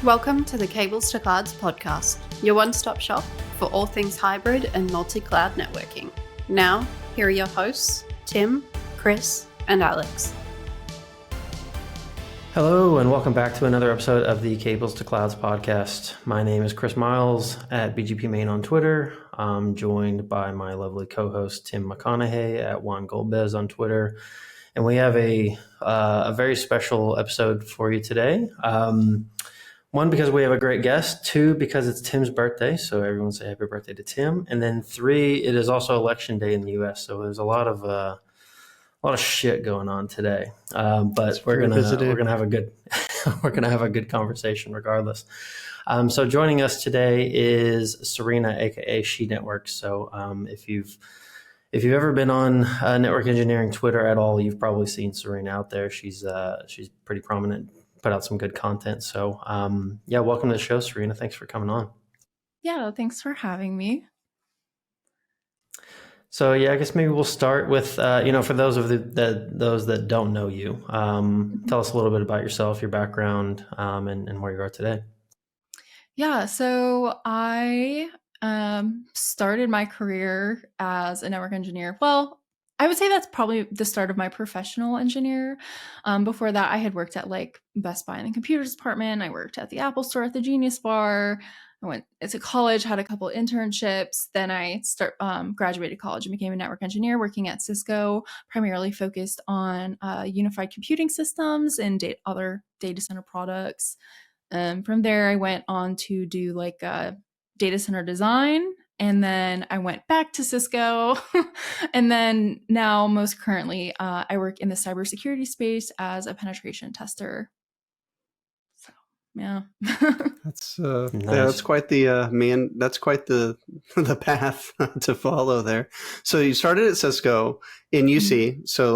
Welcome to the Cables to Clouds podcast, your one-stop shop for all things hybrid and multi-cloud networking. Now, here are your hosts, Tim, Chris, and Alex. Hello, and welcome back to another episode of the Cables to Clouds podcast. My name is Chris Miles at BGP Main on Twitter. I'm joined by my lovely co-host, Tim McConaughey at Juan Goldbez on Twitter. And we have a very special episode for you today. One, because we have a great guest. Two, because it's Tim's birthday, so everyone say happy birthday to Tim. And then three, it is also election day in the U.S., so there's a lot of shit going on today. But we're gonna have a good conversation regardless. So joining us today is Serena, aka SheNetworks. So if you've ever been on network engineering Twitter at all, you've probably seen Serena out there. She's pretty prominent. Put out some good content. So welcome to the show, Serena. Thanks for coming on. Yeah, thanks for having me. So I guess maybe we'll start with for those that don't know you, tell us a little bit about yourself, your background, and where you are today. Yeah, so I started my career as a network engineer. Well, I would say that's probably the start of my professional engineer. Before that, I had worked at like Best Buy in the computers department. I worked at the Apple store at the Genius Bar. I went to college, had a couple of internships. Then I graduated college and became a network engineer working at Cisco, primarily focused on unified computing systems and other data center products. From there, I went on to do like data center design. And then I went back to Cisco. And then now, most currently, I work in the cybersecurity space as a penetration tester. So, yeah. That's nice. That's quite the that's quite the path to follow there. So you started at Cisco in UC. Mm-hmm. So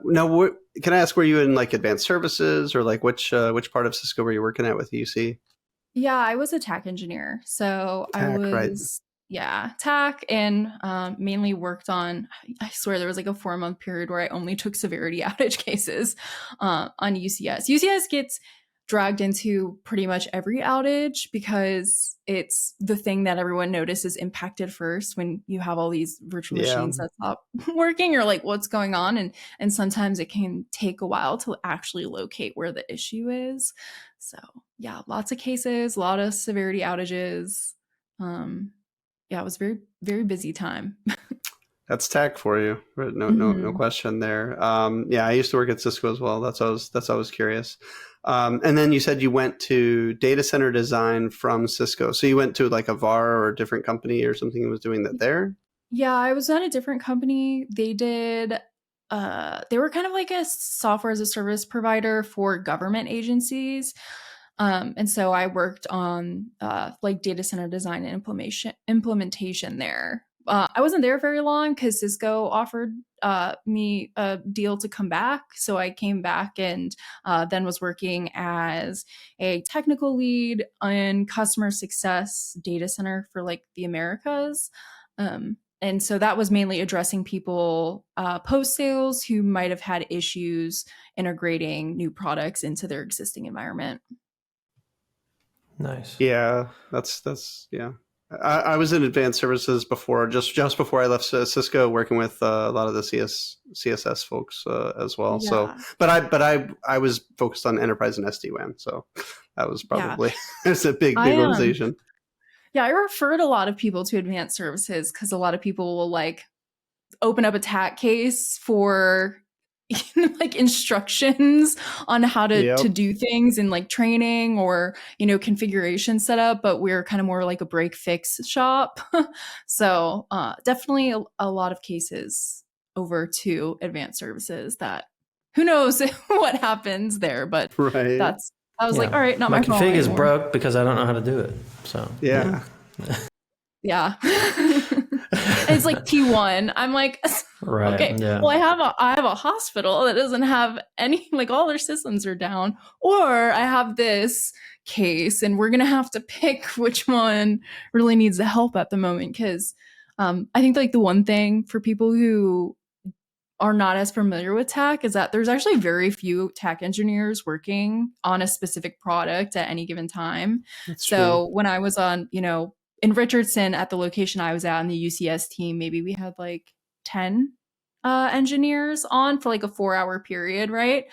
now, can I ask, were you in like advanced services or like which part of Cisco were you working at with UC? Yeah, I was a TAC engineer. So TAC, TAC, and mainly worked on, I swear there was like a 4-month period where I only took severity outage cases on UCS. UCS gets dragged into pretty much every outage because it's the thing that everyone notices impacted first when you have all these virtual machines that stop working. You're like, what's going on? And sometimes it can take a while to actually locate where the issue is. So yeah, lots of cases, a lot of severity outages. It was very, very busy time. That's TAC for you. No question there. I used to work at Cisco as well. That's why I was curious. And then you said you went to data center design from Cisco. So you went to like a VAR or a different company or something that was doing that there? Yeah, I was at a different company. They were kind of like a software as a service provider for government agencies. And so I worked on like data center design and implementation there. I wasn't there very long because Cisco offered me a deal to come back. So I came back and then was working as a technical lead in customer success data center for like the Americas. And so that was mainly addressing people post-sales who might have had issues integrating new products into their existing environment. Nice. Yeah, that's yeah. I was in advanced services before, just before I left Cisco, working with a lot of the CSS folks as well. Yeah. So, but I was focused on enterprise and SD-WAN, so that was probably it's a big organization. Yeah, I referred a lot of people to advanced services because a lot of people will like open up a TAC case for like instructions on how to do things in like training or, configuration setup, but we're kind of more like a break fix shop. So definitely a lot of cases over to advanced services that who knows what happens there, but I was like, all right, not my fault. My config is broke because I don't know how to do it. So yeah. It's like T1. I'm like, okay, well, I have a hospital that doesn't have any, like all their systems are down, or I have this case and we're going to have to pick which one really needs the help at the moment. Cause I think like the one thing for people who are not as familiar with tech is that there's actually very few tech engineers working on a specific product at any given time. That's So true. when I was on, in Richardson at the location I was at in the UCS team, maybe we had like 10 engineers on for like a 4-hour period, right?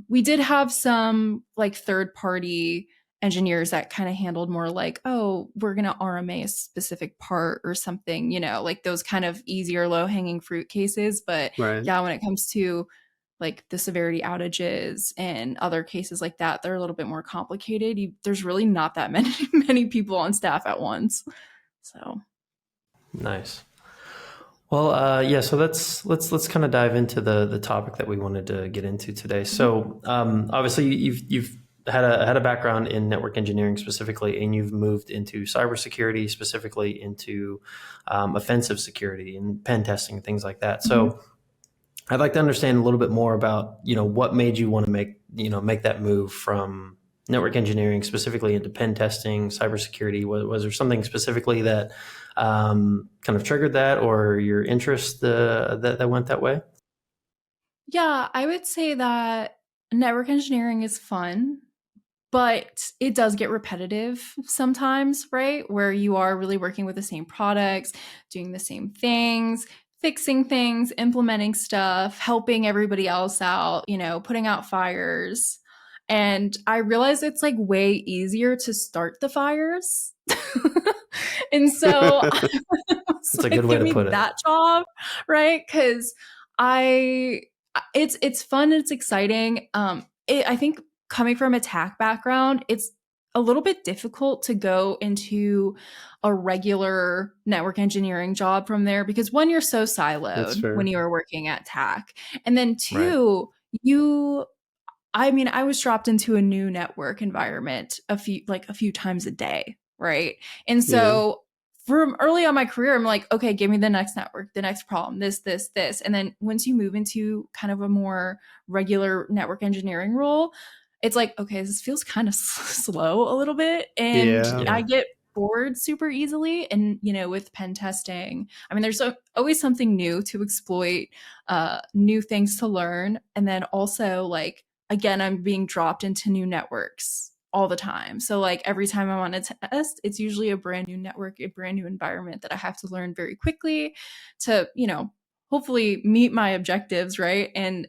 We did have some like third party engineers that kind of handled more like, oh, we're going to RMA a specific part or something, like those kind of easier low hanging fruit cases. But Right. yeah, when it comes to like the severity outages and other cases like that, they're a little bit more complicated. There's really not that many people on staff at once. So nice. Well, yeah. So let's kind of dive into the topic that we wanted to get into today. So obviously you've had a background in network engineering specifically, and you've moved into cybersecurity, specifically into offensive security and pen testing, things like that. So I'd like to understand a little bit more about, what made you want to make that move from network engineering specifically into pen testing, cybersecurity. Was there something specifically that kind of triggered that, or your interest that went that way? Yeah, I would say that network engineering is fun, but it does get repetitive sometimes, right? Where you are really working with the same products, doing the same things, fixing things, implementing stuff, helping everybody else out, putting out fires. And I realized it's like way easier to start the fires. And so That's a good way to put it. That job, right? Because it's fun and it's exciting. I think coming from a tech background, it's a little bit difficult to go into a regular network engineering job from there because one, you're so siloed when you are working at tech, and then two, I was dropped into a new network environment a few times a day, right? And so from early on my career, I'm like, okay, give me the next network, the next problem, this. And then once you move into kind of a more regular network engineering role, it's like, okay, this feels kind of slow a little bit. And I get bored super easily. And, with pen testing, there's always something new to exploit, new things to learn. And then also like, again, I'm being dropped into new networks all the time. So like every time I'm on a test, it's usually a brand new network, a brand new environment that I have to learn very quickly to, hopefully meet my objectives, right? And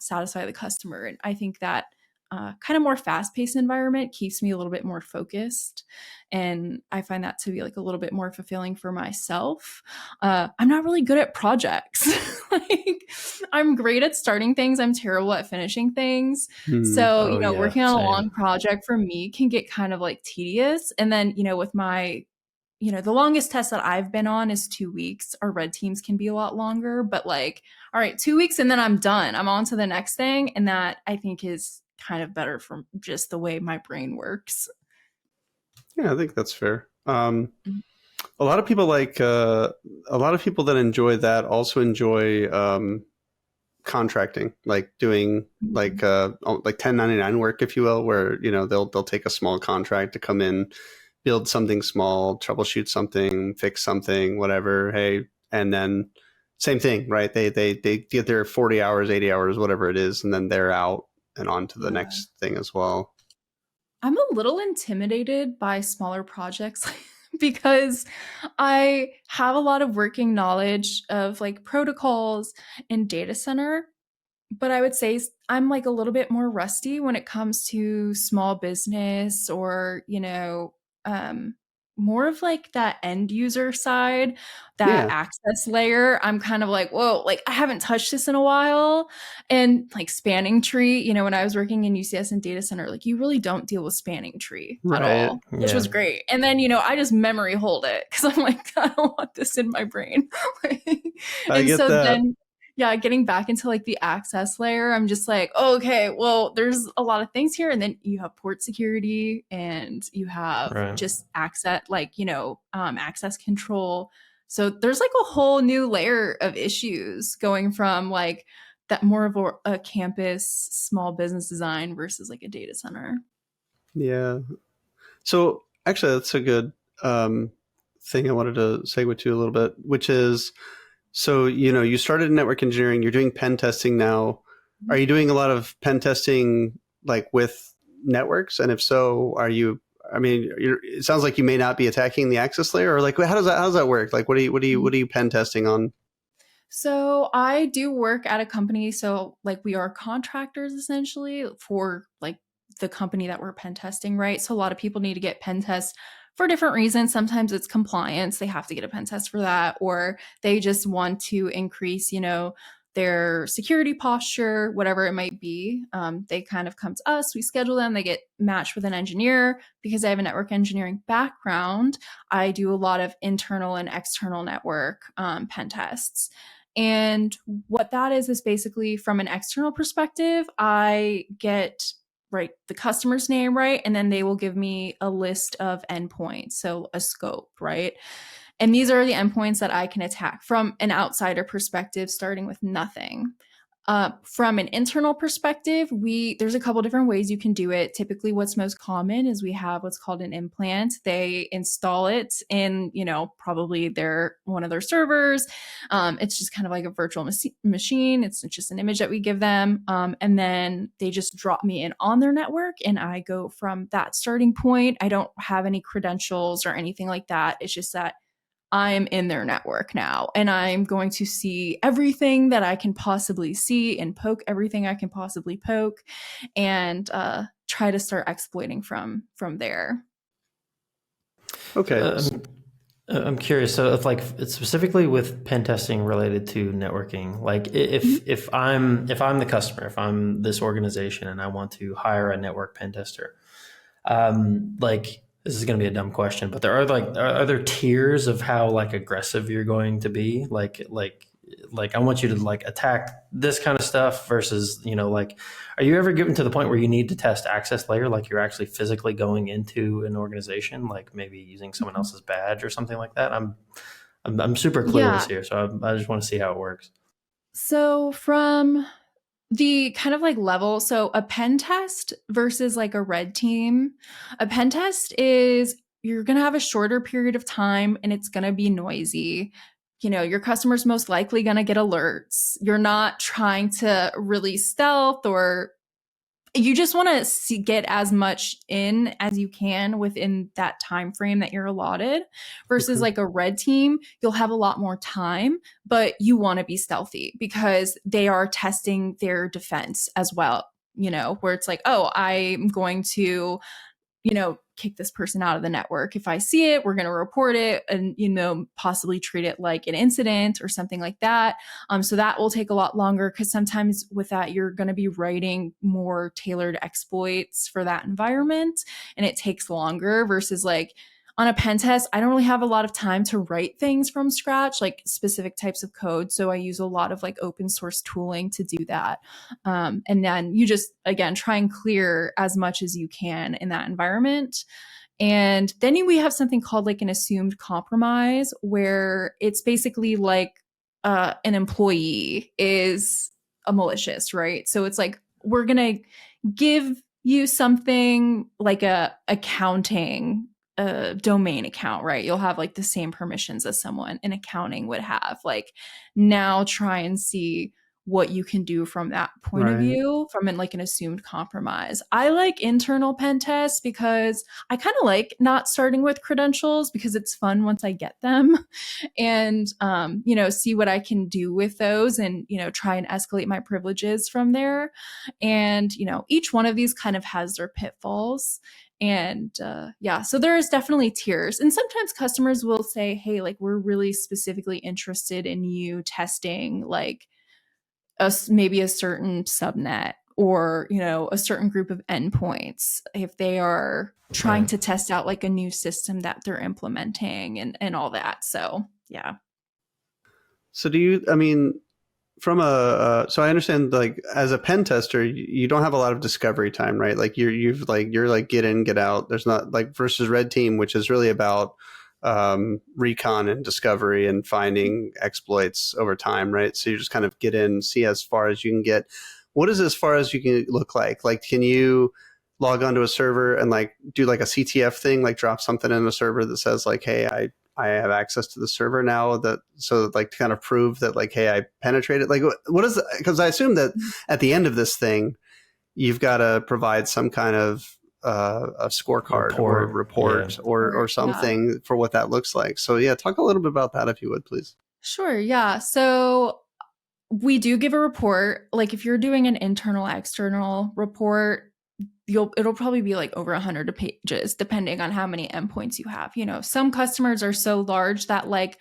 satisfy the customer. And I think that kind of more fast-paced environment keeps me a little bit more focused. And I find that to be like a little bit more fulfilling for myself. I'm not really good at projects. Like I'm great at starting things. I'm terrible at finishing things. So, working on a long project for me can get kind of like tedious. And then, with my the longest test that I've been on is 2 weeks. Our red teams can be a lot longer, but like, all right, 2 weeks and then I'm done. I'm on to the next thing. And that I think is kind of better from just the way my brain works. Yeah, I think that's fair. A lot of people that enjoy that also enjoy contracting, like doing like 1099 work, if you will, where they'll take a small contract to come in, build something small, troubleshoot something, fix something, whatever. Hey, and then same thing, right? They get their 40 hours, 80 hours, whatever it is, and then they're out and on to the next thing as well. I'm a little intimidated by smaller projects because I have a lot of working knowledge of like protocols and data center, but I would say I'm like a little bit more rusty when it comes to small business or, more of like that end user side, that access layer. I'm kind of like, whoa, like I haven't touched this in a while. And like spanning tree, when I was working in UCS and data center, like you really don't deal with spanning tree at all, which was great. And then, I just memory hold it because I'm like, I don't want this in my brain. I get that. Then getting back into like the access layer, I'm just like, oh, okay, well, there's a lot of things here. And then you have port security and you have just access, like, access control. So there's like a whole new layer of issues going from like that more of a campus small business design versus like a data center. Yeah. So actually that's a good thing I wanted to segue to a little bit, which is So, you started in network engineering, you're doing pen testing now. Are you doing a lot of pen testing like with networks? And if so, it sounds like you may not be attacking the access layer, or like, how does that work? Like, what are you pen testing on? So I do work at a company. So like we are contractors essentially for like the company that we're pen testing, right? So a lot of people need to get pen tests for different reasons. Sometimes it's compliance. They have to get a pen test for that, or they just want to increase, their security posture, whatever it might be. They kind of come to us, we schedule them, they get matched with an engineer. Because I have a network engineering background, I do a lot of internal and external network pen tests. And what that is basically from an external perspective, I get the customer's name, right? And then they will give me a list of endpoints, so a scope, right? And these are the endpoints that I can attack from an outsider perspective, starting with nothing. From an internal perspective, there's a couple different ways you can do it. Typically, what's most common is we have what's called an implant. They install it in, probably one of their servers. It's just kind of like a virtual machine. It's just an image that we give them. And then they just drop me in on their network and I go from that starting point. I don't have any credentials or anything like that. It's just that I'm in their network now and I'm going to see everything that I can possibly see and poke everything I can possibly poke and try to start exploiting from there. Okay. I'm curious. So if it's specifically with pen testing related to networking, like if I'm the customer, if I'm this organization and I want to hire a network pen tester, this is going to be a dumb question, but are there tiers of how aggressive you're going to be? Like I want you to attack this kind of stuff versus, are you ever getting to the point where you need to test access layer? Like you're actually physically going into an organization, like maybe using someone else's badge or something like that. I'm super clueless here. So I just want to see how it works. So from the kind of level, so a pen test versus a red team. A pen test is you're going to have a shorter period of time and it's going to be noisy. Your customer's most likely going to get alerts. You're not trying to really stealth, or you just want to get as much in as you can within that time frame that you're allotted versus a red team. You'll have a lot more time, but you want to be stealthy because they are testing their defense as well, where it's I'm going to, kick this person out of the network. If I see it, we're going to report it and, possibly treat it like an incident or something like that. So that will take a lot longer because sometimes with that, you're going to be writing more tailored exploits for that environment and it takes longer versus on a pen test, I don't really have a lot of time to write things from scratch, like specific types of code. So I use a lot of open source tooling to do that. And then you just, again, try and clear as much as you can in that environment. And then we have something called an assumed compromise, where it's basically an employee is a malicious, right? So it's we're going to give you something like a accounting domain account, right? You'll have the same permissions as someone in accounting would have. Now try and see what you can do from that point of view, from an assumed compromise. I like internal pen tests because I kind of like not starting with credentials because it's fun once I get them and, see what I can do with those and, try and escalate my privileges from there. And, each one of these kind of has their pitfalls. And so there is definitely tiers. And sometimes customers will say, hey, we're really specifically interested in you testing maybe a certain subnet or, a certain group of endpoints if they are trying to test out a new system that they're implementing and all that. So, yeah. So so I understand as a pen tester, you don't have a lot of discovery time, right? You're get in, get out. There's not versus red team, which is really about recon and discovery and finding exploits over time, right? So you just kind of get in, see as far as you can get. What is as far as you can look like? Can you log onto a server and do a CTF thing, drop something in a server that says hey, I have access to the server now, so like to kind of prove that like, hey, I penetrated. Like, what is? Because I assume that at the end of this thing, you've got to provide some kind of a scorecard or report or something for what that looks like. So yeah, talk a little bit about that if you would, please. Sure. Yeah. So we do give a report. Like if you're doing an internal, external report, it'll probably be like over 100 pages, depending on how many endpoints you have. You know, some customers are so large that like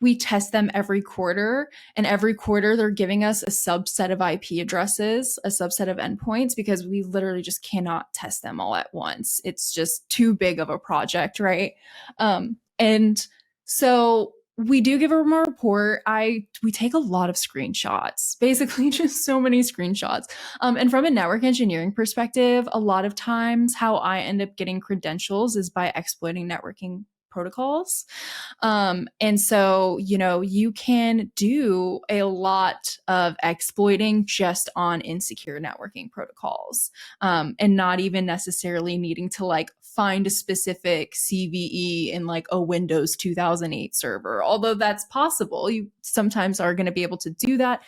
we test them every quarter, and every quarter they're giving us a subset of IP addresses, a subset of endpoints, because we literally just cannot test them all at once. It's just too big of a project, right? And so we do give a report. We take a lot of screenshots, basically just so many screenshots. And from a network engineering perspective, a lot of times how I end up getting credentials is by exploiting networking protocols. And so, you know, you can do a lot of exploiting just on insecure networking protocols, and not even necessarily needing to like find a specific CVE in like a Windows 2008 server. Although that's possible, you sometimes are going to be able to do that.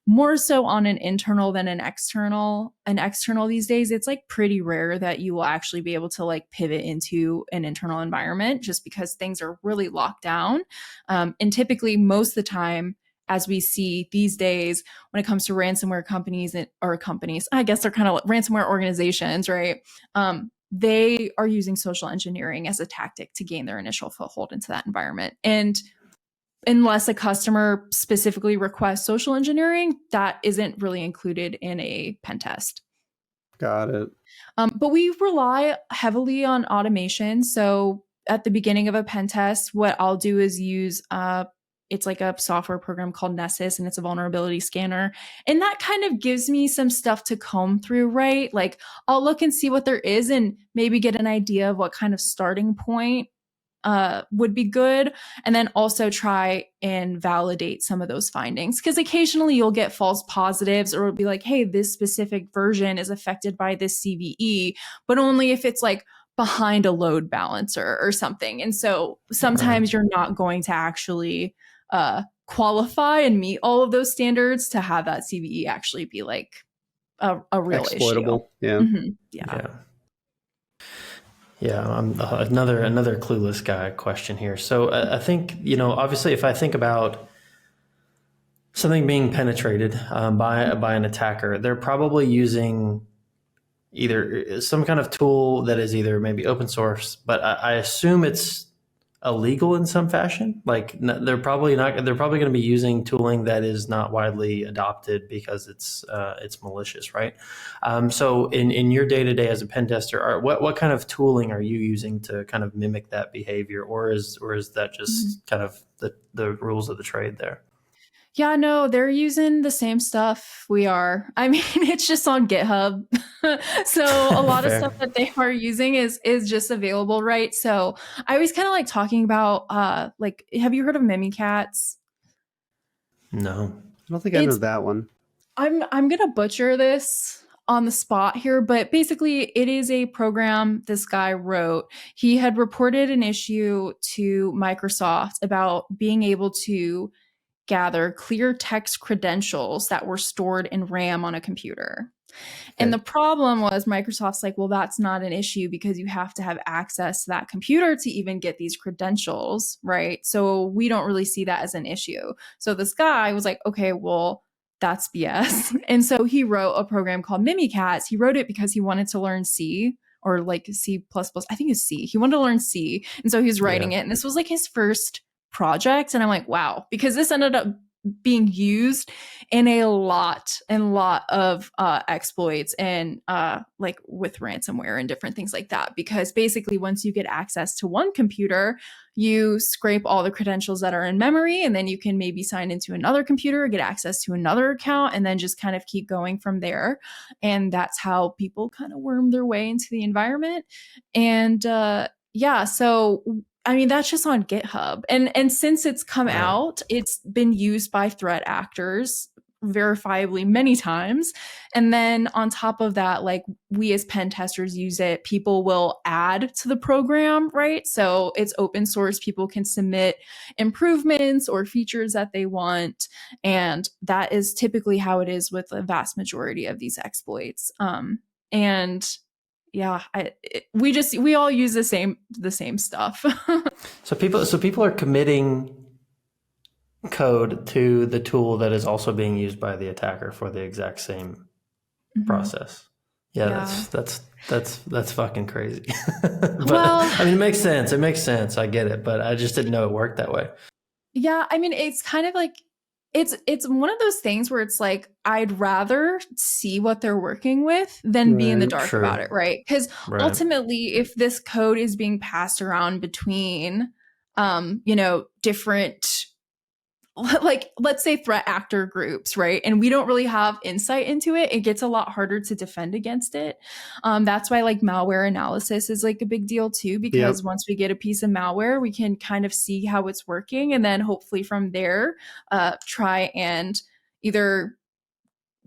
More so on an internal than an external. An external these days, it's like pretty rare that you will actually be able to like pivot into an internal environment, just because things are really locked down. And typically most of the time, as we see these days, when it comes to ransomware companies, I guess they're kind of ransomware organizations, right? They are using social engineering as a tactic to gain their initial foothold into that environment. And unless a customer specifically requests social engineering, that isn't really included in a pen test. Got it. But we rely heavily on automation. So at the beginning of a pen test, what I'll do is use it's like a software program called Nessus, and it's a vulnerability scanner. And that kind of gives me some stuff to comb through, right? Like I'll look and see what there is and maybe get an idea of what kind of starting point would be good. And then also try and validate some of those findings. Because occasionally you'll get false positives, or it'll be like, hey, this specific version is affected by this CVE, but only if it's like behind a load balancer or something. And so sometimes you're not going to actually qualify and meet all of those standards to have that CVE actually be like a real exploitable issue. Yeah. Mm-hmm. Yeah, another clueless guy question here. So I think, you know, obviously if I think about something being penetrated by an attacker, they're probably using either some kind of tool that is either maybe open source, but I assume it's illegal in some fashion. Like they're probably going to be using tooling that is not widely adopted because it's malicious, right? So in your day-to-day as a pen tester, what kind of tooling are you using to kind of mimic that behavior, or is that just kind of the rules of the trade there? Yeah, no, they're using the same stuff we are. I mean, it's just on GitHub. So a lot of stuff that they are using is just available, right? So I always kind of like talking about, like, have you heard of Mimikatz? No. I don't think I know that one. I'm going to butcher this on the spot here, but basically it is a program this guy wrote. He had reported an issue to Microsoft about being able to gather clear text credentials that were stored in RAM on a computer. Okay. And the problem was Microsoft's like, well, that's not an issue because you have to have access to that computer to even get these credentials, right? So we don't really see that as an issue. So this guy was like, okay, well, that's BS. And so he wrote a program called Mimikatz. He wrote it because he wanted to learn C, or like C++. I think it's C. He wanted to learn C. And so he was writing it. And this was like his first project. And I'm like, wow, because this ended up being used in a lot of exploits and like with ransomware and different things like that. Because basically once you get access to one computer, you scrape all the credentials that are in memory, and then you can maybe sign into another computer, get access to another account, and then just kind of keep going from there. And that's how people kind of worm their way into the environment. And so I mean, that's just on GitHub. And since it's come out, it's been used by threat actors verifiably many times. And then on top of that, like we as pen testers use it, people will add to the program, right? So it's open source. People can submit improvements or features that they want. And that is typically how it is with the vast majority of these exploits. And yeah, we all use the same stuff. So people are committing code to the tool that is also being used by the attacker for the exact same process. Yeah. That's fucking crazy. But well, I mean, it makes sense. I get it, but I just didn't know it worked that way. Yeah, I mean, it's kind of like it's one of those things where it's like I'd rather see what they're working with than be in the dark about it, right? Because ultimately, if this code is being passed around between different, like, let's say threat actor groups, right? And we don't really have insight into it. It gets a lot harder to defend against it. That's why like malware analysis is like a big deal too, because once we get a piece of malware, we can kind of see how it's working. And then hopefully from there, try and either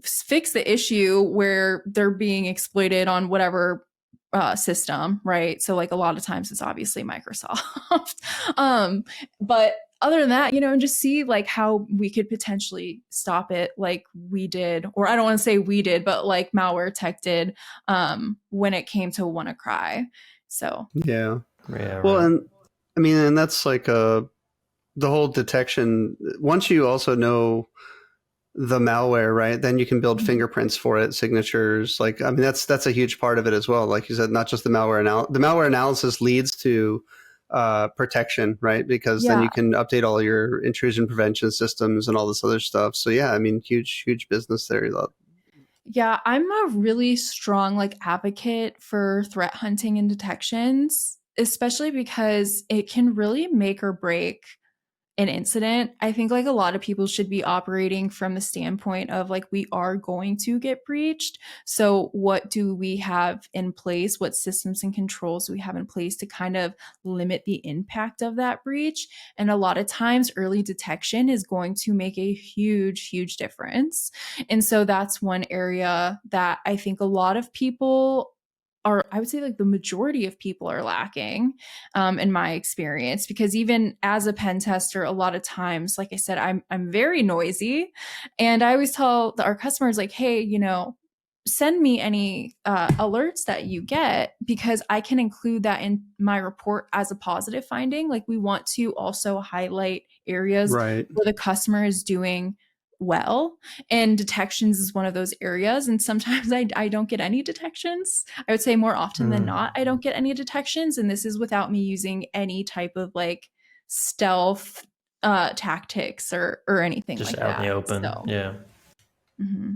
fix the issue where they're being exploited on whatever system, right? So like a lot of times it's obviously Microsoft. But other than that, and just see like how we could potentially stop it like we did, or I don't want to say we did, but like Malware Tech did when it came to WannaCry. So yeah. Well, and I mean, and that's like the whole detection. Once you also know the malware, right, then you can build fingerprints for it, signatures. Like, I mean, that's a huge part of it as well. Like you said, not just the malware the malware analysis leads to protection, right? Because then you can update all your intrusion prevention systems and all this other stuff. So yeah, I mean, huge business there. Yeah, I'm a really strong like advocate for threat hunting and detections, especially because it can really make or break an incident. I think like a lot of people should be operating from the standpoint of like, we are going to get breached. So what do we have in place? What systems and controls do we have in place to kind of limit the impact of that breach? And a lot of times early detection is going to make a huge difference. And so that's one area that I think a lot of people I would say like the majority of people are lacking in my experience, because even as a pen tester, a lot of times, like I said, I'm very noisy, and I always tell our customers like, hey, send me any alerts that you get, because I can include that in my report as a positive finding. Like we want to also highlight areas where the customer is doing well, and detections is one of those areas. And sometimes I don't get any detections. I would say more often than not, I don't get any detections. And this is without me using any type of like stealth tactics or anything just like out that. in the open. So. Yeah.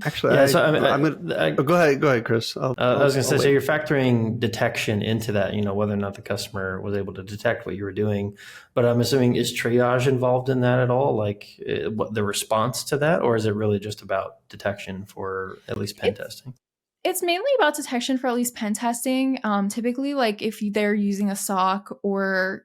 Actually, I'm gonna go ahead, Chris. I was gonna say, so you're factoring detection into that, whether or not the customer was able to detect what you were doing. But I'm assuming, is triage involved in that at all? Like what the response to that, or is it really just about detection for at least pen testing? It's mainly about detection for at least pen testing. Typically, like if they're using a SOC or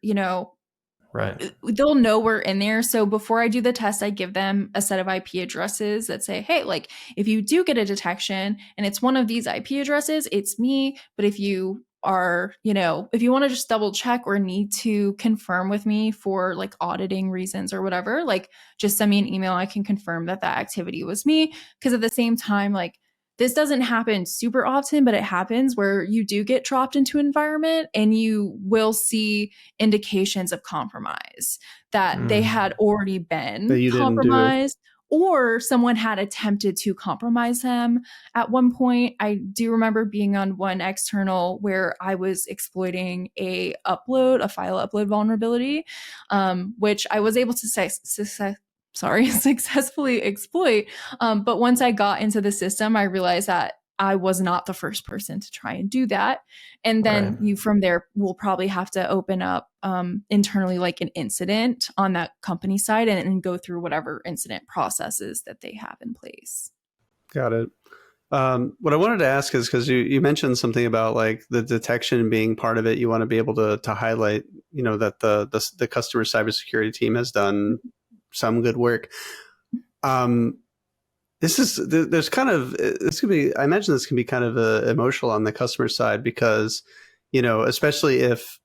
right, they'll know we're in there. So before I do the test, I give them a set of IP addresses that say, hey, like if you do get a detection and it's one of these IP addresses, it's me. But if you are, if you want to just double check or need to confirm with me for like auditing reasons or whatever, like just send me an email. I can confirm that activity was me. Because at the same time, like this doesn't happen super often, but it happens where you do get dropped into an environment and you will see indications of compromise that they had already been compromised, or someone had attempted to compromise them at one point. I do remember being on one external where I was exploiting a file upload vulnerability, which I was able to successfully exploit. But once I got into the system, I realized that I was not the first person to try and do that. And then you from there will probably have to open up internally like an incident on that company side and go through whatever incident processes that they have in place. Got it. What I wanted to ask is, because you mentioned something about like the detection being part of it. You want to be able to highlight, that the customer cybersecurity team has done some good work. there's kind of, this could be, I imagine this can be kind of emotional on the customer side because, especially if,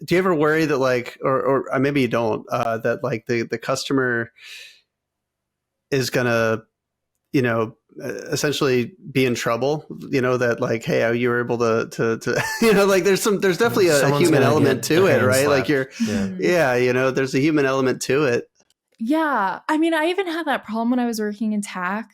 do you ever worry that like, or maybe you don't, that like the customer is going to, essentially be in trouble, that like, hey, you were able to like there's definitely a human element to it, right? Slapped. Like there's a human element to it. Yeah. I mean, I even had that problem when I was working in tech.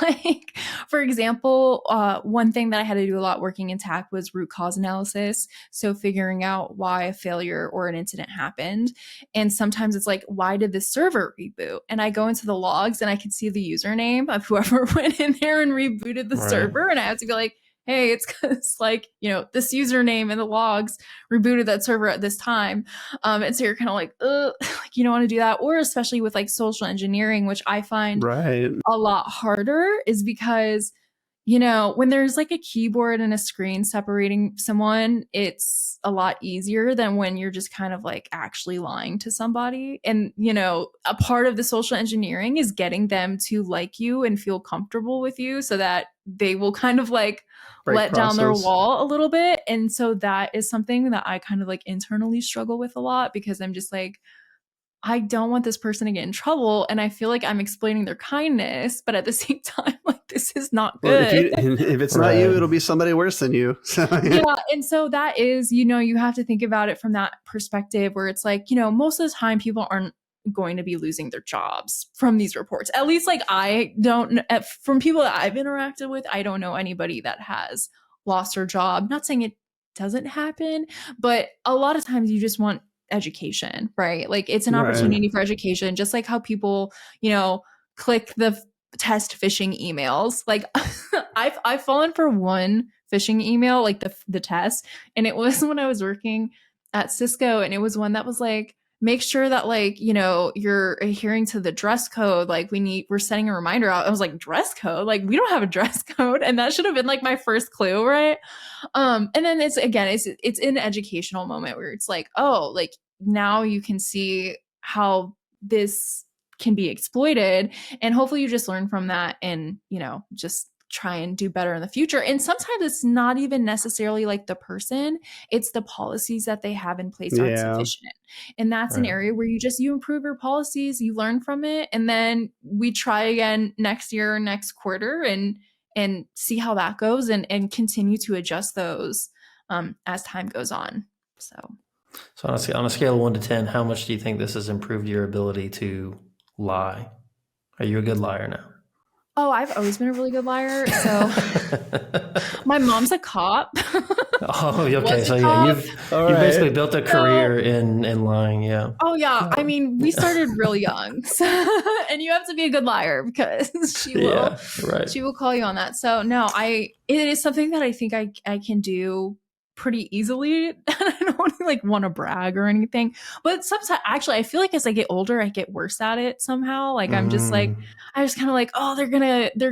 Like, for example, one thing that I had to do a lot working in tech was root cause analysis. So figuring out why a failure or an incident happened. And sometimes it's like, why did the server reboot? And I go into the logs and I can see the username of whoever went in there and rebooted the server. And I have to be like, hey, it's because like, this username in the logs rebooted that server at this time. And so you're kind of like, like you don't want to do that. Or especially with like social engineering, which I find a lot harder is because, when there's like a keyboard and a screen separating someone, it's a lot easier than when you're just kind of like actually lying to somebody. And, a part of the social engineering is getting them to like you and feel comfortable with you so that they will kind of like let down their wall a little bit. And so that is something that I kind of like internally struggle with a lot because I'm just like, I don't want this person to get in trouble. And I feel like I'm exploiting their kindness, but at the same time, like this is not good. Well, if it's not you, it'll be somebody worse than you. Yeah. And so that is, you have to think about it from that perspective where it's like, most of the time people aren't going to be losing their jobs from these reports. At least like I don't, from people that I've interacted with, I don't know anybody that has lost their job. Not saying it doesn't happen, but a lot of times you just want education, right? Like it's an opportunity for education, just like how people, click the test phishing emails. Like I've fallen for one phishing email, like the test, and it was when I was working at Cisco, and it was one that was like, make sure that like, you're adhering to the dress code. Like we're sending a reminder out. I was like, dress code? Like we don't have a dress code. And that should have been like my first clue. Right. And then it's an educational moment where it's like, oh, like now you can see how this can be exploited. And hopefully you just learn from that and, just try and do better in the future. And sometimes it's not even necessarily like the person, it's the policies that they have in place aren't sufficient. And that's an area where you improve your policies, you learn from it, and then we try again next year, next quarter, and see how that goes and continue to adjust those as time goes on. So on a scale of 1 to 10, how much do you think this has improved your ability to lie? Are you a good liar now? Oh, I've always been a really good liar. So my mom's a cop. Oh, okay. So you've basically built a career in lying. Yeah. Oh yeah. I mean, we started really young, and you have to be a good liar because she will call you on that. So no, it is something that I think I can do pretty easily. I don't want to brag or anything, but sometimes actually I feel like as I get older, I get worse at it somehow. Like I'm just like, I just kind of like, oh, they're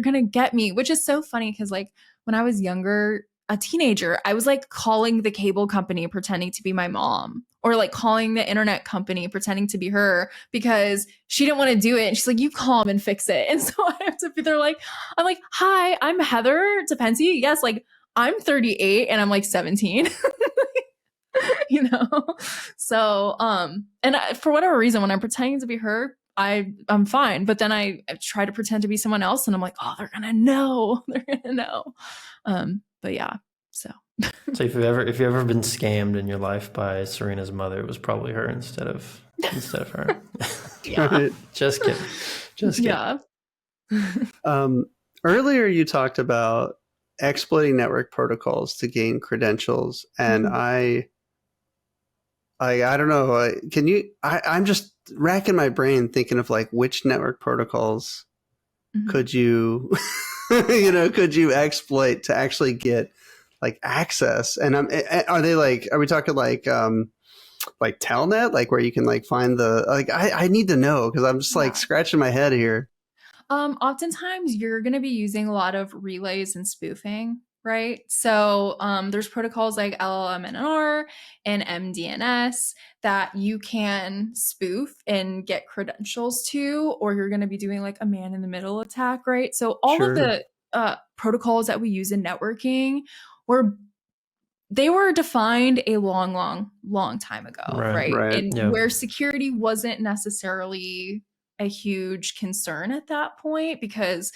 gonna get me, which is so funny because like when I was younger, a teenager, I was like calling the cable company pretending to be my mom, or like calling the internet company pretending to be her because she didn't want to do it. And she's like, you call them and fix it. And so I have to be there like, I'm like, hi, I'm Heather Depency. Yes, like I'm 38 and I'm like 17. So and for whatever reason, when I'm pretending to be her, I'm fine, but then I try to pretend to be someone else and I'm like, oh, they're gonna know. But yeah, so if you've ever been scammed in your life by Serena's mother, it was probably her instead of her. Yeah. Just kidding. Yeah. Earlier you talked about exploiting network protocols to gain credentials, and I don't know. Can you? I'm just racking my brain thinking of like which network protocols could you, could you exploit to actually get like access? And are we talking like Telnet, like where you can like find I need to know because I'm just like scratching my head here. Oftentimes you're going to be using a lot of relays and spoofing, right? So there's protocols like LLMNR and MDNS that you can spoof and get credentials to, or you're going to be doing like a man-in-the-middle attack, right? So all of the protocols that we use in networking they were defined a long time ago, right? And where security wasn't necessarily a huge concern at that point, because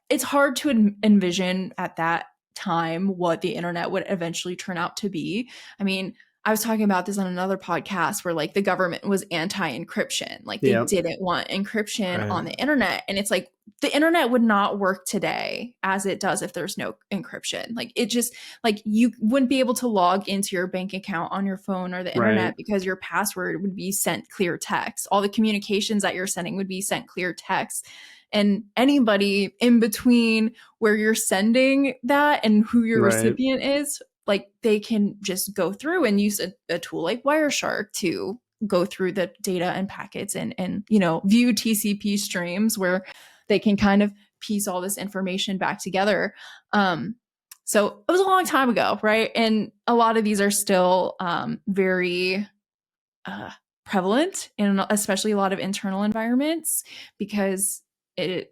it's hard to envision at that time what the internet would eventually turn out to be. I mean, I was talking about this on another podcast where like the government was anti-encryption. Like they didn't want encryption on the internet. And it's like the internet would not work today as it does if there's no encryption. Like it just like you wouldn't be able to log into your bank account on your phone or the internet because your password would be sent clear text. All the communications that you're sending would be sent clear text. And anybody in between where you're sending that and who your recipient is, like they can just go through and use a tool like Wireshark to go through the data and packets and view TCP streams where they can kind of piece all this information back together. So it was a long time ago, right? And a lot of these are still very prevalent in especially a lot of internal environments because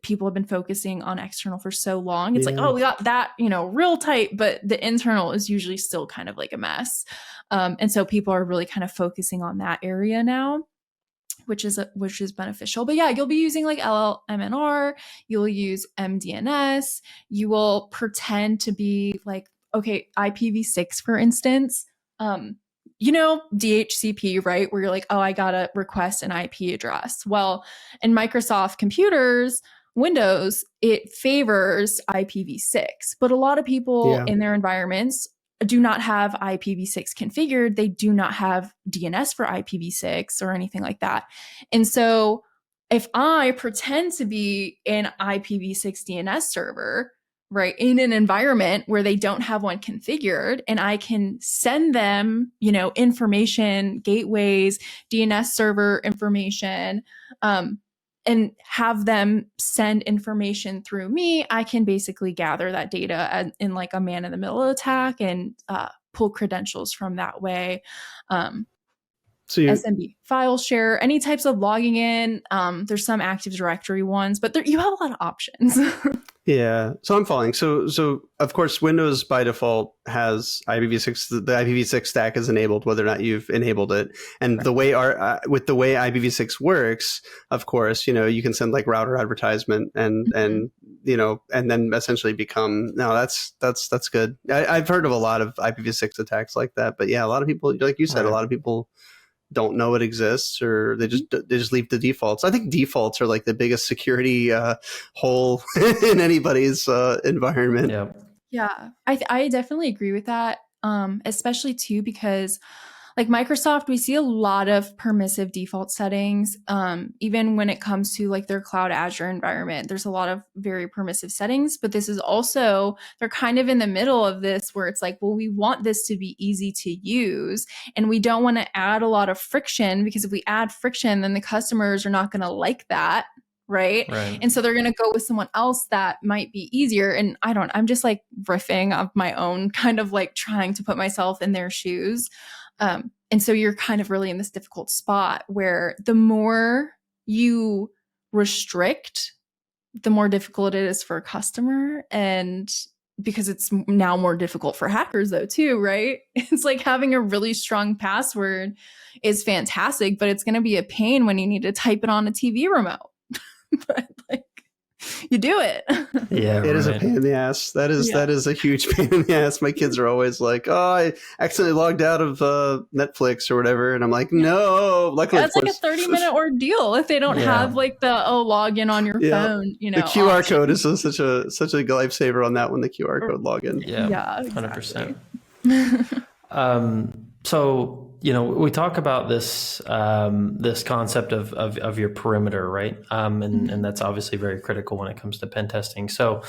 people have been focusing on external for so long. It's like, oh, we got that, real tight, but the internal is usually still kind of like a mess. And so people are really kind of focusing on that area now, which is beneficial. But yeah, you'll be using like LLMNR, you'll use MDNS, you will pretend to be like, okay, IPv6, for instance, DHCP, right? Where you're like, oh, I got to request an IP address. Well, in Microsoft computers, Windows, it favors IPv6, but a lot of people in their environments do not have IPv6 configured. They do not have DNS for IPv6 or anything like that. And so if I pretend to be an IPv6 DNS server, right, in an environment where they don't have one configured, and I can send them, information, gateways, DNS server information, and have them send information through me, I can basically gather that data in like a man-in-the-middle attack and pull credentials from that way. So SMB file share, any types of logging in. There's some Active Directory ones, but you have a lot of options. Yeah. So I'm following. So of course, Windows by default has IPv6. The IPv6 stack is enabled, whether or not you've enabled it. And the way with the way IPv6 works, of course, you can send like router advertisement and then essentially become, no, that's good. I've heard of a lot of IPv6 attacks like that, but yeah, a lot of people, like you said, a lot of people don't know it exists, or they just leave the defaults. I think defaults are like the biggest security hole in anybody's environment. Yeah, I definitely agree with that, especially too because like Microsoft, we see a lot of permissive default settings. Even when it comes to like their cloud Azure environment, there's a lot of very permissive settings, but this is also, they're kind of in the middle of this where it's like, well, we want this to be easy to use and we don't want to add a lot of friction, because if we add friction, then the customers are not going to like that. Right. And so they're going to go with someone else that might be easier. And I'm just like riffing of my own, kind of like trying to put myself in their shoes. And so you're kind of really in this difficult spot where the more you restrict, the more difficult it is for a customer. And because it's now more difficult for hackers though too, right? It's like having a really strong password is fantastic, but it's going to be a pain when you need to type it on a TV remote. But like, you do it. Yeah, it is a pain in the ass. That is a huge pain in the ass. My kids are always like, "Oh, I accidentally logged out of Netflix or whatever," and I'm like, "No." Luckily, that's like a 30-minute ordeal if they don't have like the login on your phone. The QR code is such a lifesaver on that one. The QR code login. Yeah, 100%. So we talk about this this concept of your perimeter, right? And that's obviously very critical when it comes to pen testing. So,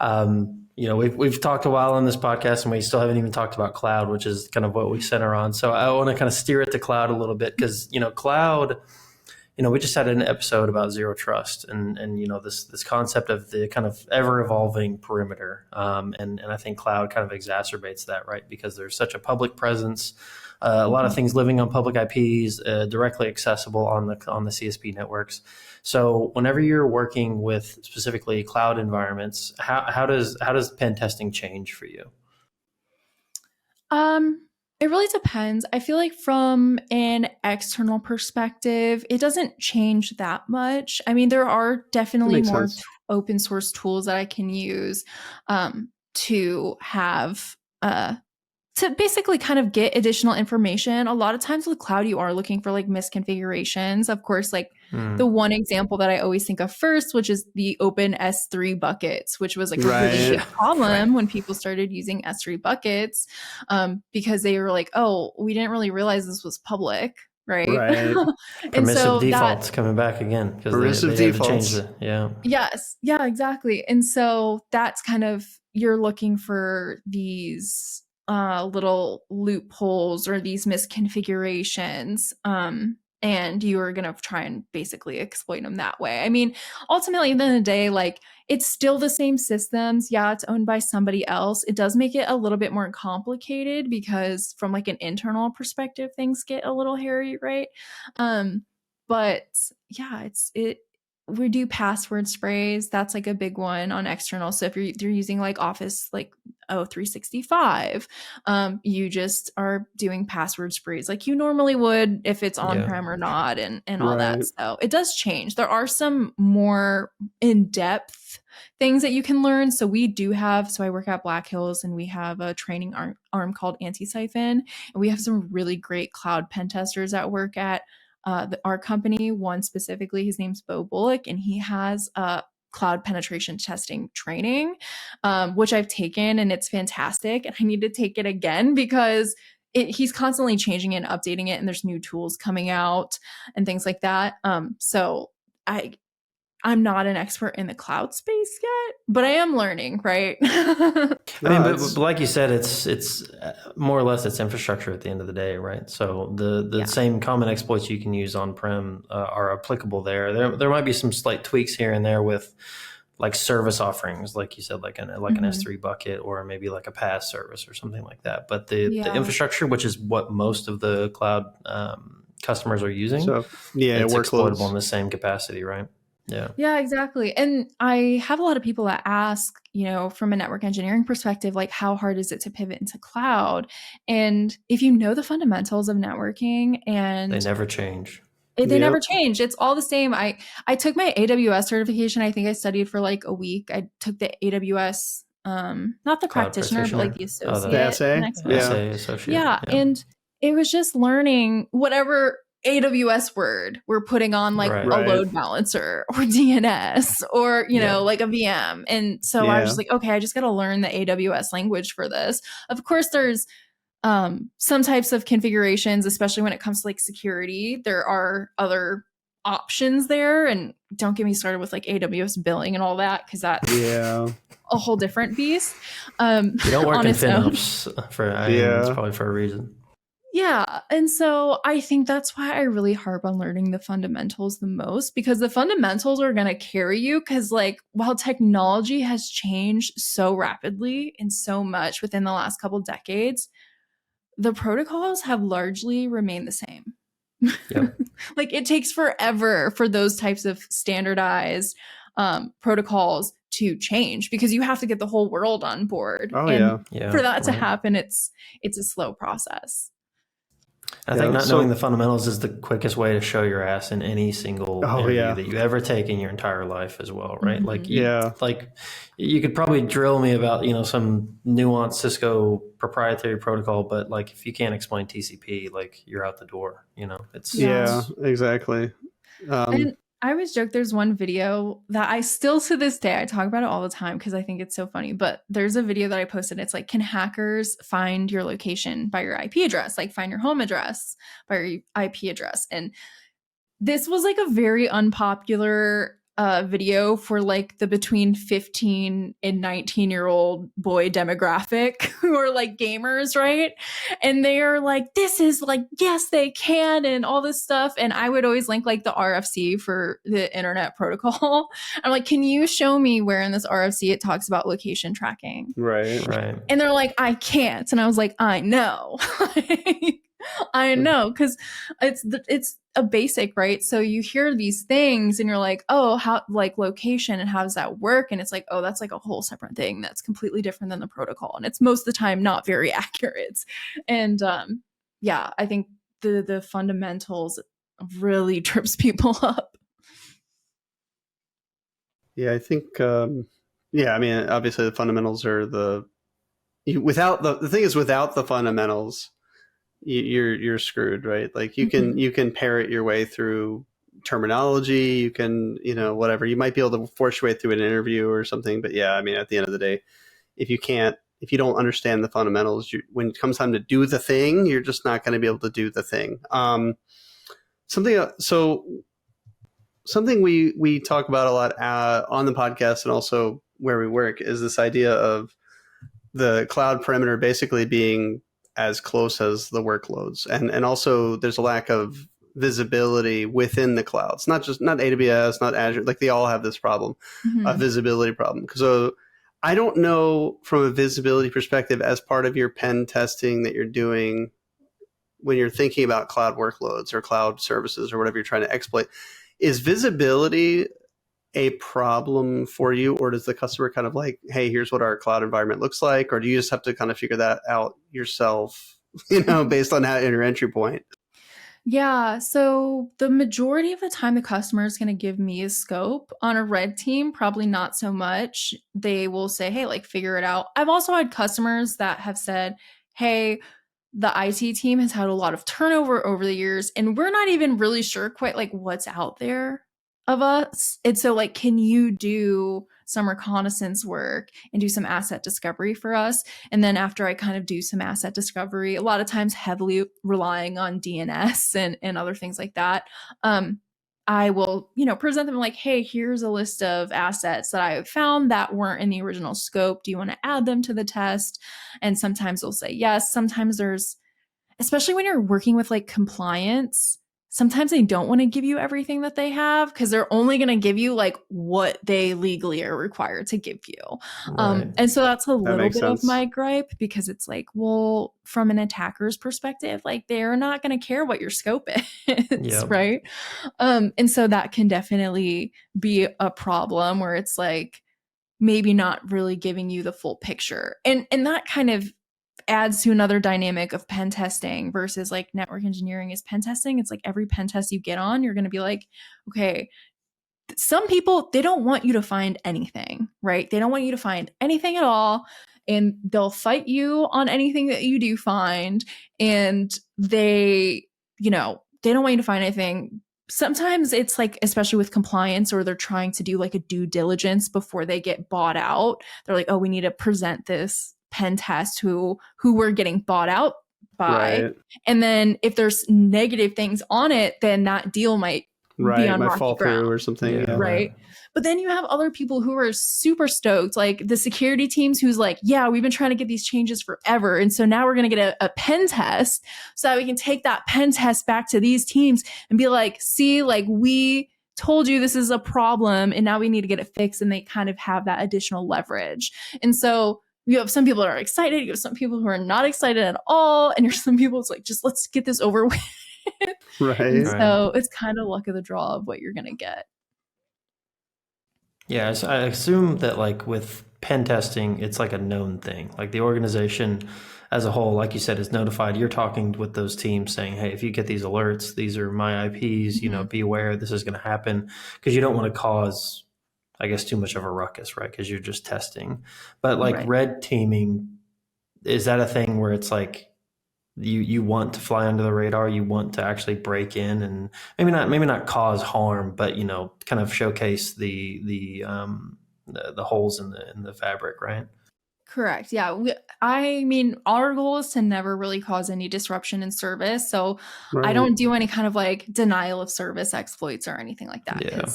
we've talked a while on this podcast, and we still haven't even talked about cloud, which is kind of what we center on. So I want to kind of steer it to cloud a little bit because cloud we just had an episode about zero trust and this concept of the kind of ever evolving perimeter. And I think cloud kind of exacerbates that, right? Because there's such a public presence, a lot of things living on public IPs, directly accessible on the CSP networks. So whenever you're working with specifically cloud environments, how does pen testing change for you? It really depends. I feel like from an external perspective, it doesn't change that much. I mean, there are definitely more open source tools that I can use to have to basically kind of get additional information. A lot of times with cloud, you are looking for like misconfigurations. Of course, like the one example that I always think of first, which is the open S3 buckets, which was like a really big problem when people started using S3 buckets because they were like, oh, we didn't really realize this was public. Right. And permissive defaults coming back again because they had to change it. Yes. Yeah, exactly. And so that's kind of, you're looking for these little loopholes or these misconfigurations. And you are going to try and basically exploit them that way. I mean, ultimately, at the end of the day, like it's still the same systems. Yeah, it's owned by somebody else. It does make it a little bit more complicated because from like an internal perspective, things get a little hairy, right? But yeah, we do password sprays. That's like a big one on external. So if you're using like Office, like 365, you just are doing password sprays like you normally would if it's on-prem or not and all that. So it does change. There are some more in-depth things that you can learn. So I work at Black Hills and we have a training arm called Anti-Siphon. And we have some really great cloud pen testers that work at our company. One specifically, his name's Bo Bullock, and he has cloud penetration testing training, which I've taken, and it's fantastic. And I need to take it again because he's constantly changing it and updating it, and there's new tools coming out and things like that. So I'm not an expert in the cloud space yet, but I am learning, right? I mean, but like you said, it's more or less it's infrastructure at the end of the day, right? So the same common exploits you can use on-prem are applicable there. There might be some slight tweaks here and there with like service offerings, like you said, like an S3 bucket or maybe like a PaaS service or something like that. But the infrastructure, which is what most of the cloud customers are using, it's exploitable in the same capacity, right? Yeah, exactly. And I have a lot of people that ask, from a network engineering perspective, like how hard is it to pivot into cloud? And if you know the fundamentals of networking, and they never change. They never change. It's all the same. I took my AWS certification. I think I studied for like a week. I took the AWS, not the practitioner, but like the associate. the associate. Yeah. And it was just learning whatever AWS word we're putting on like a load balancer or DNS or, like a VM. And so I was just like, okay, I just got to learn the AWS language for this. Of course, there's some types of configurations, especially when it comes to like security. There are other options there. And don't get me started with like AWS billing and all that, because that's a whole different beast. You don't work in FinOps it's probably for a reason. Yeah. And so I think that's why I really harp on learning the fundamentals the most, because the fundamentals are going to carry you. Because like, while technology has changed so rapidly and so much within the last couple decades, the protocols have largely remained the same. Like it takes forever for those types of standardized protocols to change, because you have to get the whole world on board. For that to happen, it's a slow process. I think not knowing the fundamentals is the quickest way to show your ass in any single interview that you ever take in your entire life as well, right? Mm-hmm. Like you could probably drill me about, some nuanced Cisco proprietary protocol, but like if you can't explain TCP, like you're out the door, it's exactly. And I always joke there's one video that I still to this day, I talk about it all the time because I think it's so funny, but there's a video that I posted. It's like, can hackers find your location by your IP address? Like find your home address by your IP address. And this was like a very unpopular video for like the between 15 and 19-year-old boy demographic who are like gamers, right? And they are like, this is like, yes, they can, and all this stuff. And I would always link like the RFC for the internet protocol. I'm like, can you show me where in this RFC it talks about location tracking? Right. And they're like, I can't. And I was like, I know. I know, because it's a basic, right? So you hear these things and you're like, oh, how, like location and how does that work? And it's like, oh, that's like a whole separate thing that's completely different than the protocol. And it's most of the time not very accurate. And yeah, I think the fundamentals really trips people up. Yeah, I think, yeah, I mean, obviously the fundamentals are the thing is, without the fundamentals, you're screwed, right? Like you can parrot your way through terminology, you can, whatever, you might be able to force your way through an interview or something. But yeah, I mean, at the end of the day, if you don't understand the fundamentals, when it comes time to do the thing, you're just not going to be able to do the thing. Something we talk about a lot on the podcast and also where we work is this idea of the cloud perimeter basically being as close as the workloads. And also there's a lack of visibility within the clouds, not AWS, not Azure, like they all have this problem, a visibility problem. So I don't know, from a visibility perspective, as part of your pen testing that you're doing, when you're thinking about cloud workloads or cloud services or whatever you're trying to exploit, is visibility a problem for you, or does the customer kind of like, hey, here's what our cloud environment looks like, or do you just have to kind of figure that out yourself, based on that your entry point? Yeah, so the majority of the time the customer is going to give me a scope. On a red team, probably not so much. They will say, hey, like figure it out. I've also had customers that have said, hey, the IT team has had a lot of turnover over the years, and we're not even really sure quite like what's out there of us. And so like, can you do some reconnaissance work and do some asset discovery for us? And then after I kind of do some asset discovery, a lot of times heavily relying on DNS and other things like that, I will, present them like, hey, here's a list of assets that I have found that weren't in the original scope. Do you want to add them to the test? And sometimes they'll say yes. Sometimes there's, especially when you're working with like compliance, sometimes they don't want to give you everything that they have because they're only going to give you like what they legally are required to give you. Right. And so that's a little bit sense. of my gripe, because it's like, well, from an attacker's perspective, like they're not going to care what your scope is, right? And so that can definitely be a problem where it's like maybe not really giving you the full picture. And that kind of adds to another dynamic of pen testing versus like network engineering is pen testing. It's like every pen test you get on, you're going to be like, okay, some people, they don't want you to find anything, right? They don't want you to find anything at all. And they'll fight you on anything that you do find. And they don't want you to find anything. Sometimes it's like, especially with compliance, or they're trying to do like a due diligence before they get bought out. They're like, oh, we need to present this pen test who we're getting bought out by. Right. And then if there's negative things on it, then that deal might be on rocky fall ground, through or something. Yeah, right. But then you have other people who are super stoked, like the security teams who's like, yeah, we've been trying to get these changes forever. And so now we're going to get a pen test so that we can take that pen test back to these teams and be like, see, like we told you this is a problem and now we need to get it fixed. And they kind of have that additional leverage. And so you have some people that are excited. You have some people who are not excited at all. And there's some people it's like, just let's get this over with. Right. And so it's kind of luck of the draw of what you're going to get. Yeah, so I assume that like with pen testing, it's like a known thing. Like the organization as a whole, like you said, is notified. You're talking with those teams saying, hey, if you get these alerts, these are my IPs, be aware this is going to happen, because you don't want to cause, I guess, too much of a ruckus, right? Because you're just testing. But like red teaming, is that a thing where it's like you want to fly under the radar, you want to actually break in and maybe not cause harm, but kind of showcase the holes in the fabric, right? Correct. Yeah. I mean, our goal is to never really cause any disruption in service. So I don't do any kind of like denial of service exploits or anything like that. Yeah.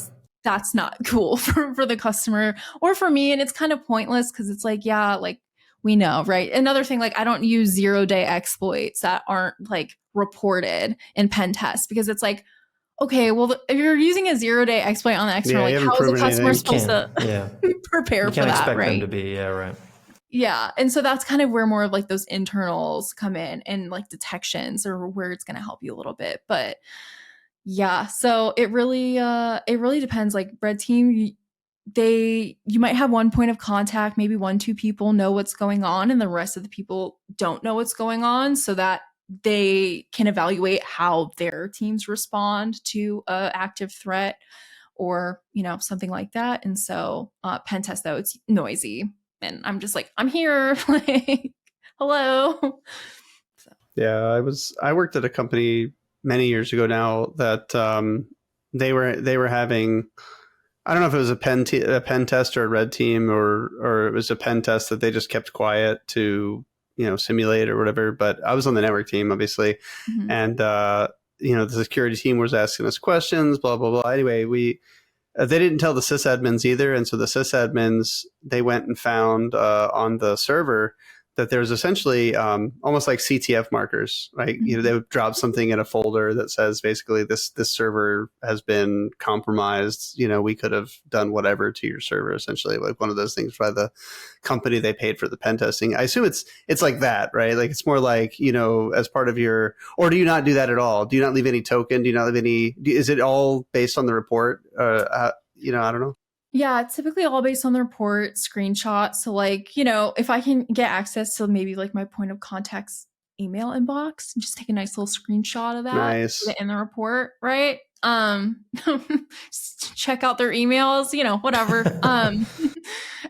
that's not cool for the customer or for me. And it's kind of pointless because it's like, yeah, like we know, right? Another thing, like I don't use 0-day exploits that aren't like reported in pen tests because it's like, okay, well, if you're using a 0-day exploit on the external, like how is the customer supposed to prepare for that, expect right? them to be, right. Yeah. And so that's kind of where more of like those internals come in and like detections or where it's going to help you a little bit. But yeah, so it really depends. Like red team, you might have one point of contact, maybe 1-2 people know what's going on and the rest of the people don't know what's going on so that they can evaluate how their teams respond to a active threat or, something like that. And so pen test though, it's noisy and I'm just like, I'm here, like, hello. So. Yeah, I worked at a company many years ago now that they were having, I don't know if it was a pen test or a red team or it was a pen test that they just kept quiet to simulate or whatever. But I was on the network team, obviously, and the security team was asking us questions, blah blah blah. Anyway, they didn't tell the sysadmins either, and so the sysadmins, they went and found on the server that there's essentially almost like CTF markers, right? They would drop something in a folder that says basically this server has been compromised. We could have done whatever to your server, essentially, like one of those things by the company they paid for the pen testing. I assume it's like that, right? Like it's more like, as part of your, or do you not do that at all? Do you not leave any token? Do you not leave any? Is it all based on the report? I don't know. Yeah, it's typically all based on the report, screenshot. So like, if I can get access to maybe like my point of contact's email inbox, just take a nice little screenshot of that. Nice. Put it in the report, right? Check out their emails, whatever.